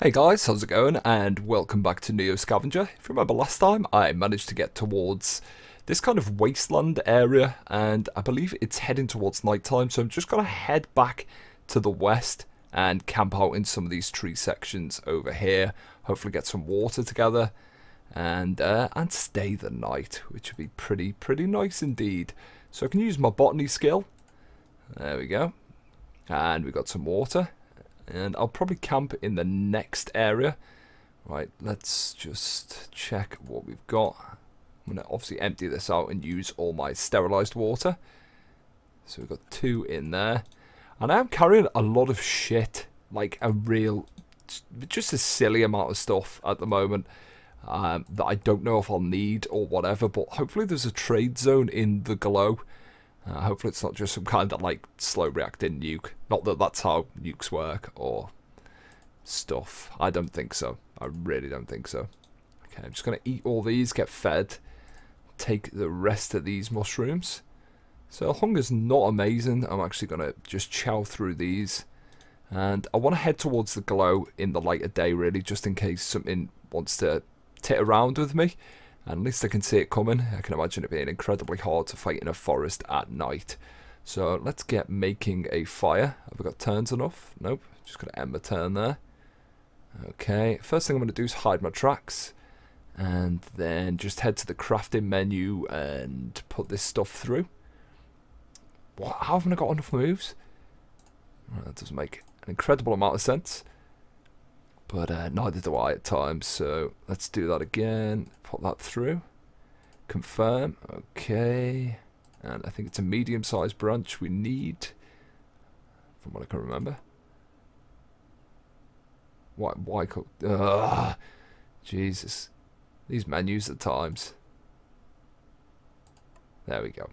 Hey guys, how's it going? And welcome back to NEO Scavenger. If you remember last time, I managed to get towards this kind of wasteland area, and I believe it's heading towards nighttime, so I'm just going to head back to the west and camp out in some of these tree sections over here. Hopefully get some water together and stay the night, which would be pretty nice indeed. So I can use my botany skill. There we go. And we got some water. And I'll probably camp in the next area. Right, let's just check what we've got. I'm going to obviously empty this out and use all my sterilized water. So we've got 2 in there. And I am carrying a lot of shit. Like a real, just a silly amount of stuff at the moment. That I don't know if I'll need or whatever. But hopefully there's a trade zone in the glow. Hopefully it's not just some kind of like slow reacting nuke. Not that that's how nukes work or stuff. I don't think so. I really don't think so. Okay, I'm just going to eat all these, get fed, take the rest of these mushrooms. So hunger's not amazing. I'm actually going to just chow through these. And I want to head towards the glow in the light of day really, just in case something wants to tit around with me. And at least I can see it coming. I can imagine it being incredibly hard to fight in a forest at night. So let's get making a fire. Have I got turns enough? Nope. Just got to end my turn there. Okay. First thing I'm going to do is hide my tracks. And then just head to the crafting menu and put this stuff through. What? How haven't I got enough moves? Well, that doesn't make an incredible amount of sense. But neither do I at times, so let's do that again. Put that through. Confirm. Okay. And I think it's a medium-sized branch we need, from what I can remember. Why Jesus. These menus at times. There we go.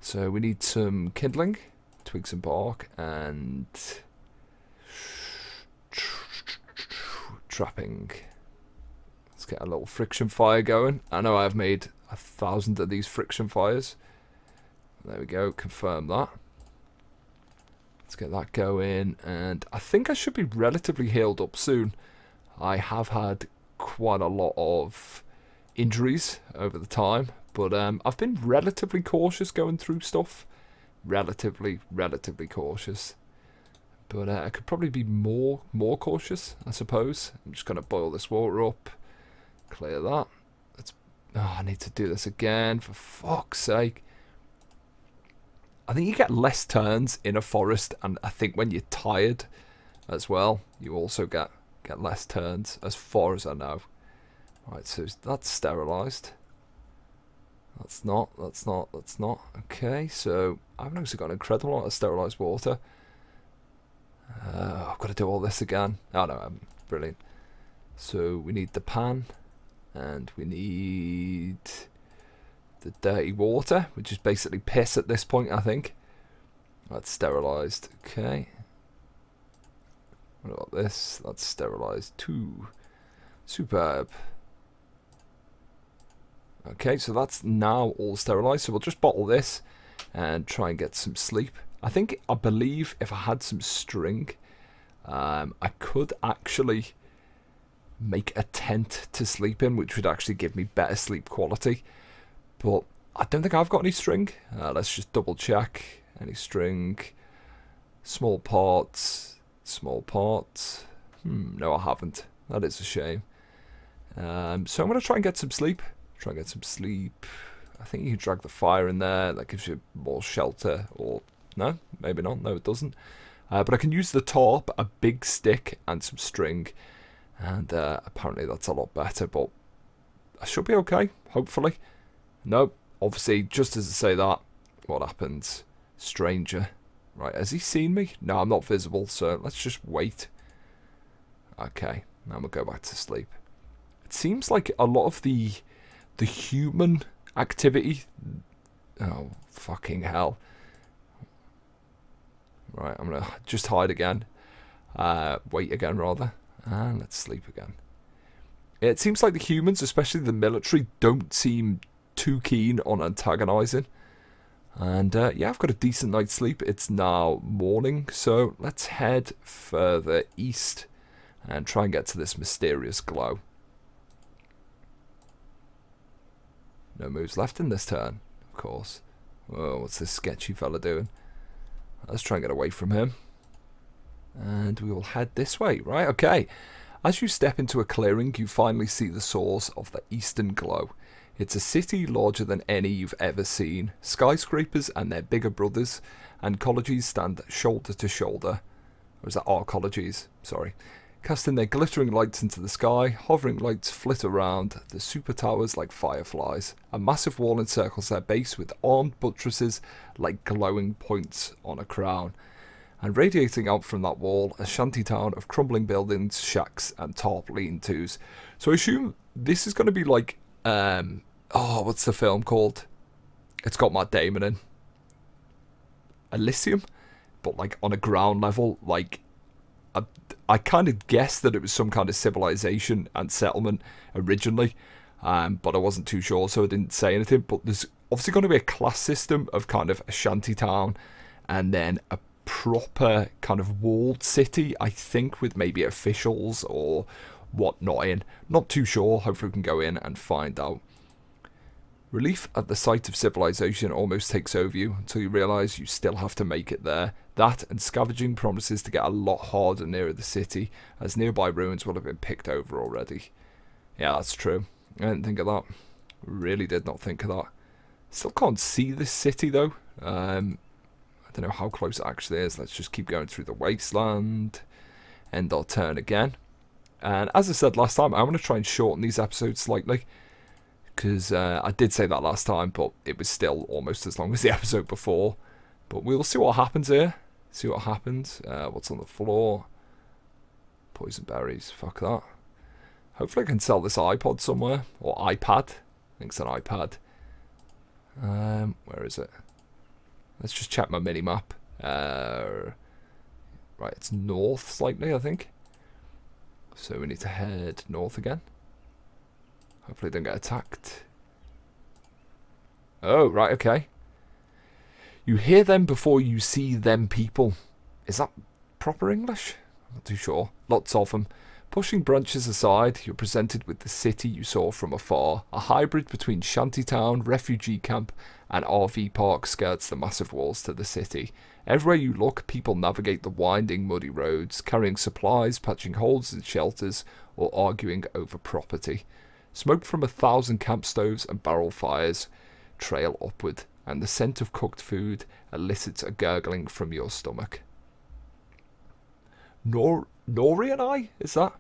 So we need some kindling, twigs and bark, and trapping. Let's get a little friction fire going. I know I've made 1,000 of these friction fires. There we go, confirm that. Let's get that going, and I think I should be relatively healed up soon. I have had quite a lot of injuries over the time, but I've been relatively cautious going through stuff. Relatively cautious. But I could probably be more cautious, I suppose. I'm just going to boil this water up. Clear that. I need to do this again, for fuck's sake. I think you get less turns in a forest, and I think when you're tired as well, you also get less turns, as far as I know. Right, so that's sterilized. That's not. Okay, so I've actually got an incredible amount of sterilized water. I've got to do all this again. Oh no, brilliant. So we need the pan, and we need the dirty water, which is basically piss at this point, I think. That's sterilized. Okay. What about this? That's sterilized too. Superb. Okay, so that's now all sterilized. So we'll just bottle this and try and get some sleep. I believe if I had some string, I could actually make a tent to sleep in, which would actually give me better sleep quality. But I don't think I've got any string. Let's just double check. Any string? Small parts. No, I haven't. That is a shame. So I'm going to try and get some sleep. I think you can drag the fire in there. That gives you more shelter. Or no, maybe not. No, it doesn't. But I can use the tarp, a big stick, and some string. And apparently that's a lot better. But I should be okay, hopefully. Nope. Obviously, just as I say that, what happens? Stranger. Right, has he seen me? No, I'm not visible, so let's just wait. Okay, now we'll go back to sleep. It seems like a lot of the human activity... Oh, fucking hell. Right, I'm going to just hide again. Wait again, rather. And let's sleep again. It seems like the humans, especially the military, don't seem too keen on antagonizing. And yeah, I've got a decent night's sleep. It's now morning, so let's head further east and try and get to this mysterious glow. No moves left in this turn, of course. Whoa, what's this sketchy fella doing? Let's try and get away from him. And we will head this way, right? Okay. As you step into a clearing, you finally see the source of the eastern glow. It's a city larger than any you've ever seen. Skyscrapers and their bigger brothers, and colleges stand shoulder to shoulder. Or is that arcologies? Sorry. Casting their glittering lights into the sky, hovering lights flit around the super towers like fireflies. A massive wall encircles their base with armed buttresses like glowing points on a crown. And radiating out from that wall, a shantytown of crumbling buildings, shacks, and tarp lean-tos. So I assume this is going to be like, oh, what's the film called? It's got Matt Damon in. Elysium? But like on a ground level, like, I kind of guessed that it was some kind of civilization and settlement originally, but I wasn't too sure, so I didn't say anything. But there's obviously going to be a class system of kind of a shantytown, and then a proper kind of walled city, I think, with maybe officials or whatnot in. Not too sure. Hopefully we can go in and find out. Relief at the sight of civilization almost takes over you until you realise you still have to make it there. That and scavenging promises to get a lot harder nearer the city, as nearby ruins will have been picked over already. Yeah, that's true. I didn't think of that. Really did not think of that. Still can't see this city though. I don't know how close it actually is. Let's just keep going through the wasteland. End our turn again. And as I said last time, I'm going to try and shorten these episodes slightly. Because I did say that last time, but it was still almost as long as the episode before. But we'll see what happens here. See what happens. What's on the floor? Poison berries. Fuck that. Hopefully I can sell this iPod somewhere. Or iPad. I think it's an iPad. Where is it? Let's just check my mini-map. Right, it's north slightly, I think. So we need to head north again. Hopefully don't get attacked. Oh, right, okay. You hear them before you see them people. Is that proper English? I'm not too sure. Lots of them. Pushing branches aside, you're presented with the city you saw from afar. A hybrid between shantytown, refugee camp, and RV park skirts the massive walls to the city. Everywhere you look, people navigate the winding, muddy roads, carrying supplies, patching holes in shelters, or arguing over property. Smoke from 1,000 camp stoves and barrel fires trail upward, and the scent of cooked food elicits a gurgling from your stomach. Nori and I? Is that?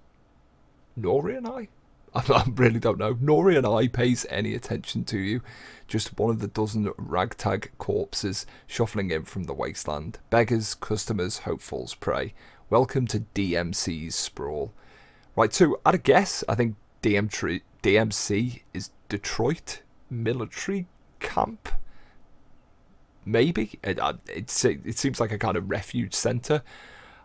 Nori and I? I really don't know. Nori and I pays any attention to you. Just one of the dozen ragtag corpses shuffling in from the wasteland. Beggars, customers, hopefuls, prey. Welcome to DMC's sprawl. Right, so at a guess, I think DMC is Detroit Military Camp. Maybe. It seems like a kind of refuge centre.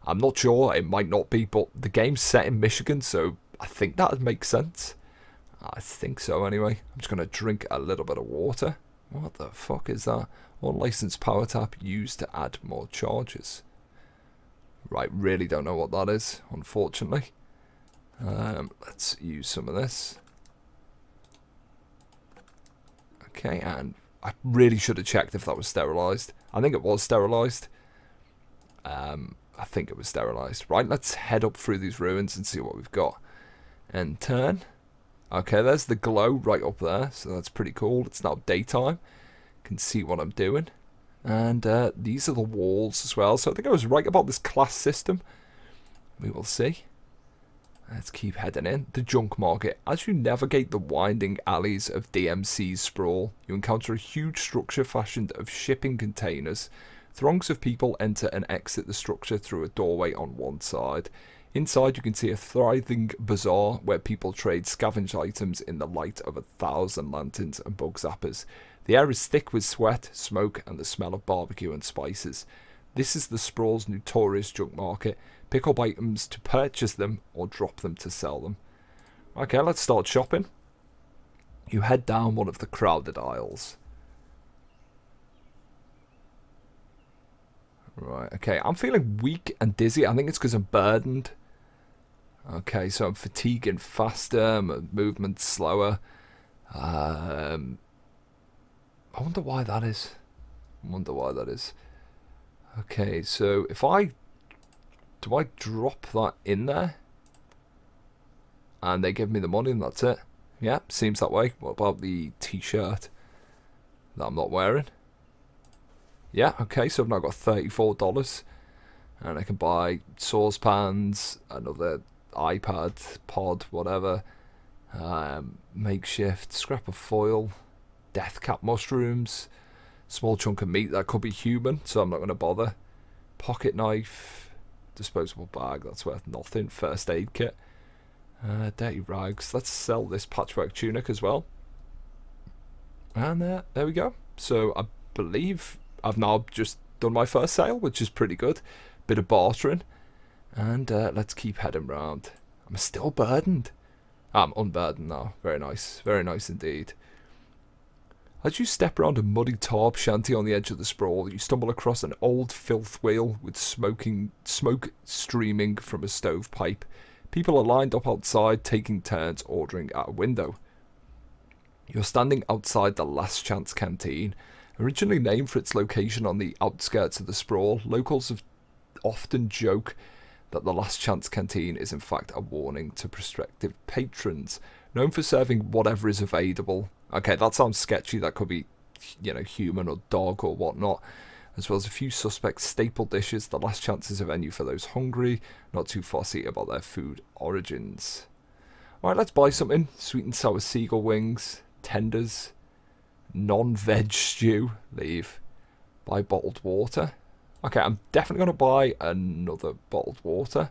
I'm not sure. It might not be, but the game's set in Michigan, so I think that would make sense. I think so anyway. I'm just going to drink a little bit of water. What the fuck is that? Unlicensed power tap used to add more charges. Right, really don't know what that is, unfortunately. Let's use some of this. Okay, and I really should have checked if that was sterilised. I think it was sterilised. I think it was sterilised. Right, let's head up through these ruins and see what we've got. And turn. Okay, there's the glow right up there, so that's pretty cool. It's now daytime. Can see what I'm doing. And these are the walls as well. So I think I was right about this class system. We will see. Let's keep heading in. The junk market. As you navigate the winding alleys of DMC's sprawl, you encounter a huge structure fashioned of shipping containers. Throngs of people enter and exit the structure through a doorway on one side. Inside you can see a thriving bazaar where people trade scavenged items in the light of 1,000 lanterns and bug zappers. The air is thick with sweat, smoke and the smell of barbecue and spices. This is the sprawl's notorious junk market. Pick up items to purchase them or drop them to sell them. Okay, let's start shopping. You head down one of the crowded aisles. Right, okay, I'm feeling weak and dizzy. I think it's because I'm burdened. Okay, so I'm fatiguing faster, my movement's slower. I wonder why that is. Okay, so if do I drop that in there? And they give me the money and that's it. Yeah, seems that way. What about the t-shirt that I'm not wearing? Yeah, okay, so I've now got $34. And I can buy saucepans, another iPad, pod, whatever. Makeshift, scrap of foil, death cap mushrooms, small chunk of meat that could be human, so I'm not going to bother. Pocket knife, disposable bag, that's worth nothing. First aid kit. Dirty rags. Let's sell this patchwork tunic as well. And there we go. So I believe I've now just done my first sale, which is pretty good. Bit of bartering. And let's keep heading round. I'm still burdened. I'm unburdened now. Very nice. Very nice indeed. As you step around a muddy tarp shanty on the edge of the sprawl, you stumble across an old filth wheel with smoke streaming from a stovepipe. People are lined up outside, taking turns ordering at a window. You're standing outside the Last Chance Canteen. Originally named for its location on the outskirts of the sprawl, locals have often joke that the Last Chance Canteen is in fact a warning to prospective patrons, known for serving whatever is available. Okay, that sounds sketchy. That could be, you know, human or dog or whatnot. As well as a few suspect staple dishes, the Last Chance is a venue for those hungry, not too fussy about their food origins. Alright, let's buy something. Sweet and sour seagull wings, tenders, non-veg stew, leave. Buy bottled water. Okay, I'm definitely going to buy another bottled water.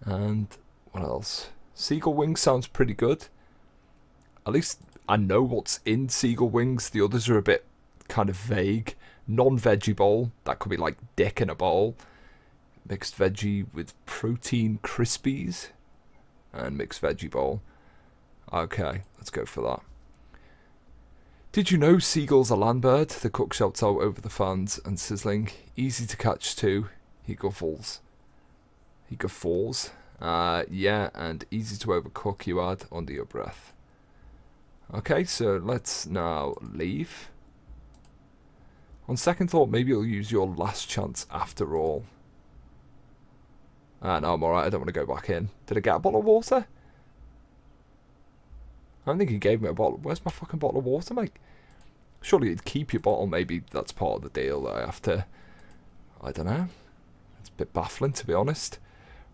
And what else? Seagull wings sounds pretty good. At least I know what's in seagull wings. The others are a bit kind of vague. Non-veggie bowl. That could be like dick in a bowl. Mixed veggie with protein crispies. And mixed veggie bowl. Okay, let's go for that. Did you know seagulls are land bird? The cook shouts out over the fans and sizzling. Easy to catch too. He guffaws. Yeah, and easy to overcook, you add under your breath. Okay, so let's now leave. On second thought, maybe you'll use your last chance after all. No, I'm alright. I don't want to go back in. Did I get a bottle of water? I don't think he gave me a bottle. Where's my fucking bottle of water, mate? Surely you'd keep your bottle. Maybe that's part of the deal that I have to... I don't know. It's a bit baffling, to be honest.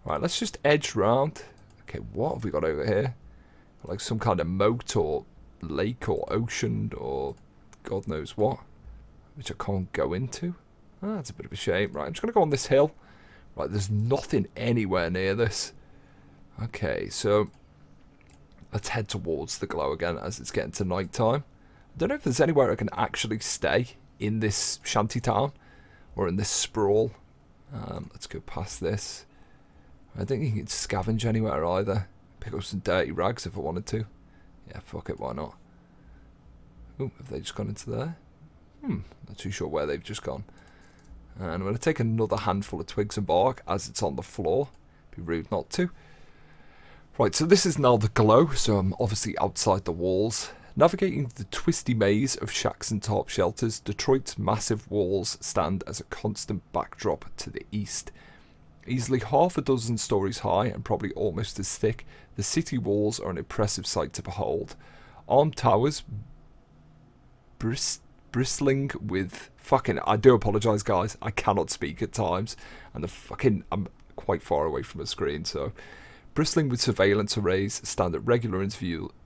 Right, let's just edge round. Okay, what have we got over here? Like some kind of moat or lake or ocean or God knows what. Which I can't go into. Ah, that's a bit of a shame. Right, I'm just going to go on this hill. Right, there's nothing anywhere near this. Okay, so let's head towards the glow again as it's getting to night time. I don't know if there's anywhere I can actually stay in this shanty town or in this sprawl. Let's go past this. I don't think you can scavenge anywhere either. Pick up some dirty rags if I wanted to. Yeah, fuck it, why not? Oh, have they just gone into there? Not too sure where they've just gone. And I'm going to take another handful of twigs and bark as it's on the floor. Be rude not to. Right, so this is now the glow, so I'm obviously outside the walls. Navigating the twisty maze of shacks and tarp shelters, Detroit's massive walls stand as a constant backdrop to the east. Easily half a dozen stories high and probably almost as thick, the city walls are an impressive sight to behold. Armed towers bristling with fucking... I do apologise, guys. I cannot speak at times. And I'm quite far away from a screen, so... Bristling with surveillance arrays stand at regular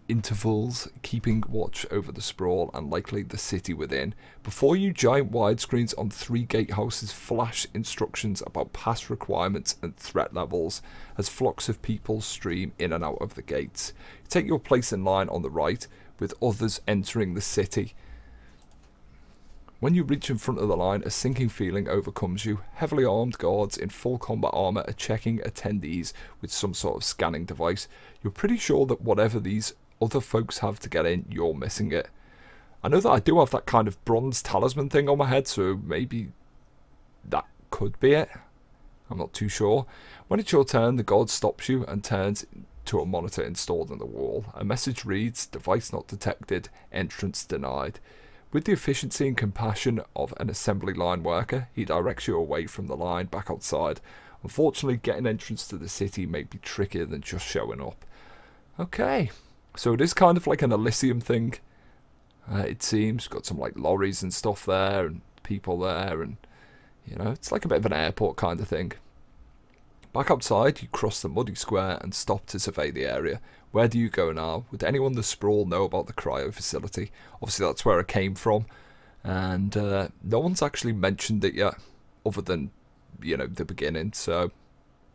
intervals, keeping watch over the sprawl and likely the city within. Before you, giant widescreens on 3 gatehouses flash instructions about pass requirements and threat levels as flocks of people stream in and out of the gates. You take your place in line on the right, with others entering the city. When you reach in front of the line, a sinking feeling overcomes you. Heavily armed guards in full combat armour are checking attendees with some sort of scanning device. You're pretty sure that whatever these other folks have to get in, you're missing it. I know that I do have that kind of bronze talisman thing on my head, so maybe that could be it. I'm not too sure. When it's your turn, the guard stops you and turns to a monitor installed in the wall. A message reads, "Device not detected, entrance denied." With the efficiency and compassion of an assembly line worker, he directs you away from the line back outside. Unfortunately, getting entrance to the city may be trickier than just showing up. Okay, so it is kind of like an Elysium thing. It seems got some like lorries and stuff there and people there, and you know, it's like a bit of an airport kind of thing. Back outside, you cross the muddy square and stop to survey the area. Where do you go now? Would anyone in the sprawl know about the cryo facility? Obviously that's where it came from, and no one's actually mentioned it yet, other than, you know, the beginning. So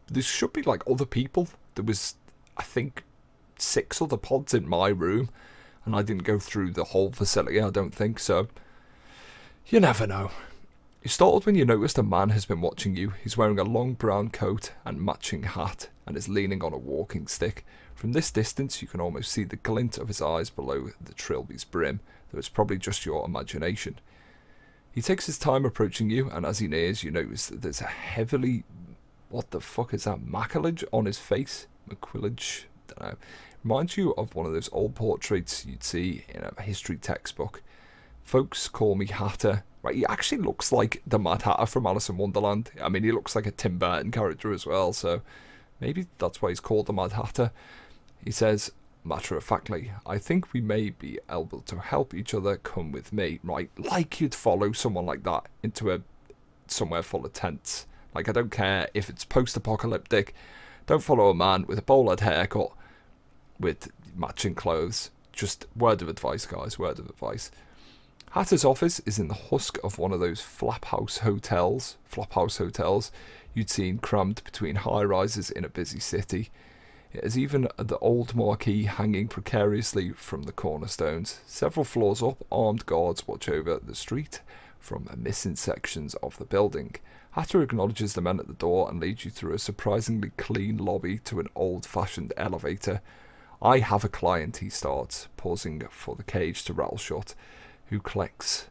there should be like other people. There was, I think, 6 other pods in my room, and I didn't go through the whole facility, I don't think, so you never know. You startled when you noticed a man has been watching you. He's wearing a long brown coat and matching hat and is leaning on a walking stick. From this distance you can almost see the glint of his eyes below the trilby's brim, though it's probably just your imagination. He takes his time approaching you, and as he nears you notice that there's a heavily, what the fuck is that, macillage on his face? Macquillage? Don't know. Reminds you of one of those old portraits you'd see in a history textbook. Folks call me Hatter. Right, he actually looks like the Mad Hatter from Alice in Wonderland. I mean, he looks like a Tim Burton character as well, so maybe that's why he's called the Mad Hatter. He says, matter-of-factly, "I think we may be able to help each other. Come with me." Right, like you'd follow someone like that into somewhere full of tents. Like, I don't care if it's post-apocalyptic. Don't follow a man with a bowl-head haircut with matching clothes. Just word of advice, guys, word of advice. Hatter's office is in the husk of one of those flophouse hotels you'd seen crammed between high-rises in a busy city. It has even the old marquee hanging precariously from the cornerstones. Several floors up, armed guards watch over the street from missing sections of the building. Hatter acknowledges the men at the door and leads you through a surprisingly clean lobby to an old-fashioned elevator. "I have a client," he starts, pausing for the cage to rattle shut, "who collects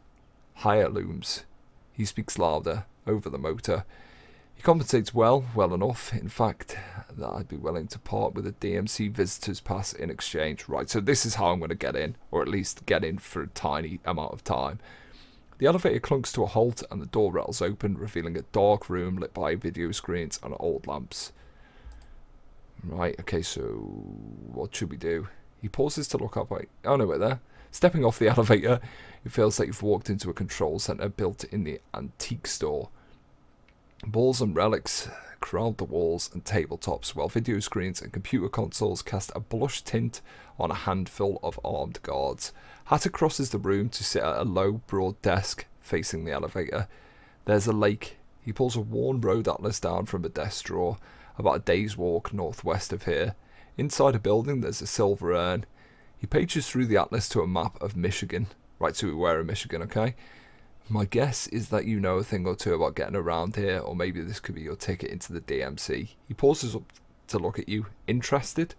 higher looms." He speaks louder over the motor. He compensates well enough, in fact, that I'd be willing to part with a DMC visitor's pass in exchange. Right, so this is how I'm going to get in, or at least get in for a tiny amount of time. The elevator clunks to a halt and the door rattles open, revealing a dark room lit by video screens and old lamps. Right, okay, so what should we do? He pauses to look up. Oh no, wait there. Stepping off the elevator, it feels like you've walked into a control centre built in the antique store. Balls and relics crowd the walls and tabletops, while video screens and computer consoles cast a blush tint on a handful of armed guards. Hatter crosses the room to sit at a low, broad desk facing the elevator. There's a lake. He pulls a worn road atlas down from a desk drawer, about a day's walk northwest of here. Inside a building, there's a silver urn. He pages through the atlas to a map of Michigan. Right, so we're in Michigan, okay? My guess is that you know a thing or two about getting around here, or maybe this could be your ticket into the DMC. He pauses up to look at you. Interested?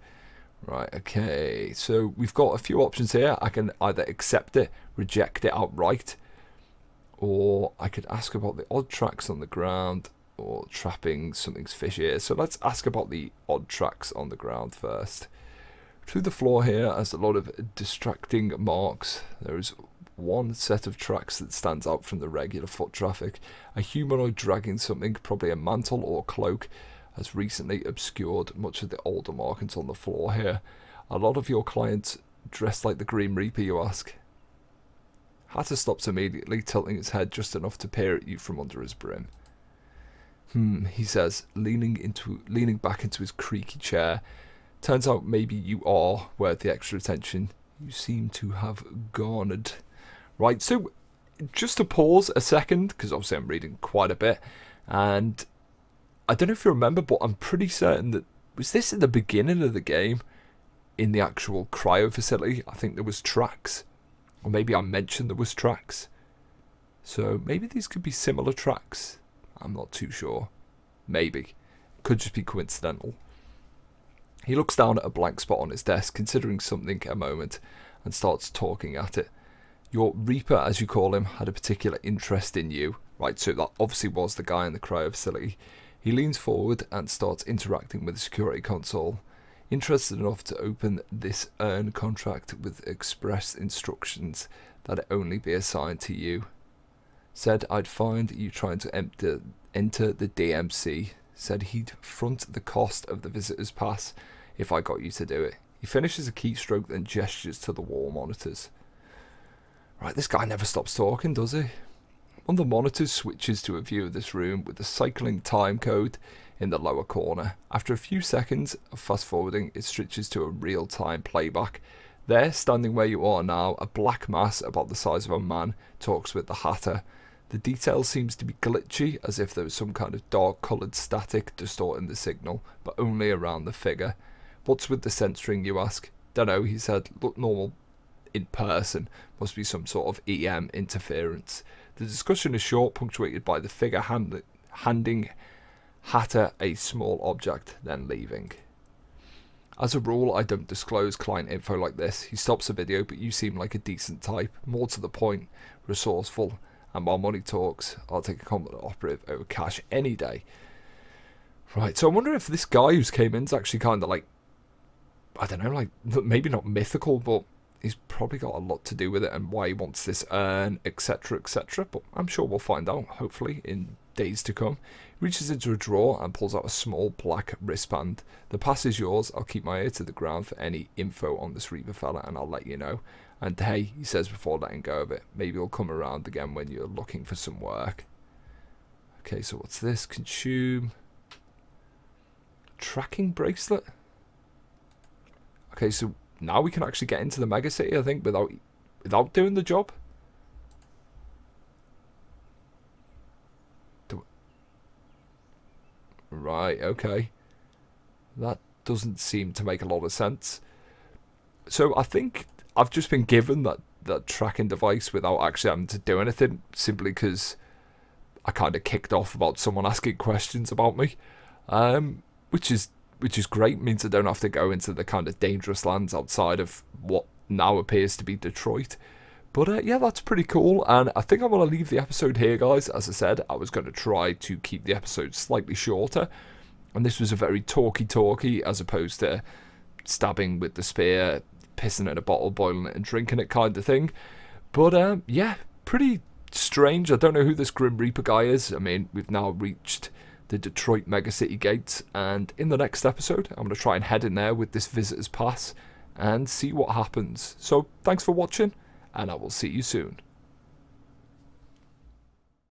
Right, okay. So we've got a few options here. I can either accept it, reject it outright, or I could ask about the odd tracks on the ground, or trapping something's fishy here. So let's ask about the odd tracks on the ground first. Through the floor here has a lot of distracting marks. There is one set of tracks that stands out from the regular foot traffic. A humanoid dragging something, probably a mantle or cloak, has recently obscured much of the older markings on the floor here. A lot of your clients dressed like the Grim Reaper, you ask? Hatter stops immediately, tilting his head just enough to peer at you from under his brim. He says, leaning back into his creaky chair. Turns out maybe you are worth the extra attention you seem to have garnered. Right, so just to pause a second, because obviously I'm reading quite a bit, and I don't know if you remember, but I'm pretty certain that, was this in the beginning of the game, in the actual cryo facility? I think there was tracks, or maybe I mentioned there was tracks. So maybe these could be similar tracks. I'm not too sure. Maybe. Could just be coincidental. He looks down at a blank spot on his desk, considering something a moment, and starts talking at it. Your Reaper, as you call him, had a particular interest in you. Right, so that obviously was the guy in the cryo facility. He leans forward and starts interacting with the security console. Interested enough to open this earn contract with express instructions that it only be assigned to you. Said I'd find you trying to enter the DMC. Said he'd front the cost of the visitor's pass if I got you to do it. He finishes a keystroke then gestures to the wall monitors. Right, this guy never stops talking, does he? One of the monitors switches to a view of this room with the cycling time code in the lower corner. After a few seconds of fast forwarding, it switches to a real-time playback. There, standing where you are now, a black mass about the size of a man talks with the Hatter. The detail seems to be glitchy, as if there was some kind of dark coloured static distorting the signal, but only around the figure. What's with the censoring, you ask? Dunno, he said. Look normal in person. Must be some sort of EM interference. The discussion is short, punctuated by the figure handing Hatter a small object, then leaving. As a rule, I don't disclose client info like this. He stops the video, but you seem like a decent type, more to the point, resourceful, and while money talks, I'll take a competent operative over cash any day. Right, so I wonder if this guy who's came in is actually kind of like, I don't know, like, maybe not mythical, but he's probably got a lot to do with it and why he wants this earn, etc, etc. But I'm sure we'll find out, hopefully, in days to come. He reaches into a drawer and pulls out a small black wristband. The pass is yours. I'll keep my ear to the ground for any info on this Reaper fella and I'll let you know. And hey, he says before letting go of it, maybe he'll come around again when you're looking for some work. Okay, so what's this? Consume. Tracking bracelet. Okay, so now we can actually get into the mega city, I think, without doing the job. Right, okay. That doesn't seem to make a lot of sense. So I think I've just been given that tracking device without actually having to do anything, simply because I kind of kicked off about someone asking questions about me, which is great. Means I don't have to go into the kind of dangerous lands outside of what now appears to be Detroit. But yeah, that's pretty cool, and I think I'm going to leave the episode here, guys. As I said, I was going to try to keep the episode slightly shorter, and this was a very talky as opposed to stabbing with the spear, pissing in a bottle, boiling it and drinking it kind of thing. But yeah, pretty strange. I don't know who this Grim Reaper guy is. I mean, we've now reached the Detroit megacity gates, and in the next episode I'm going to try and head in there with this visitor's pass and see what happens. So thanks for watching, and I will see you soon.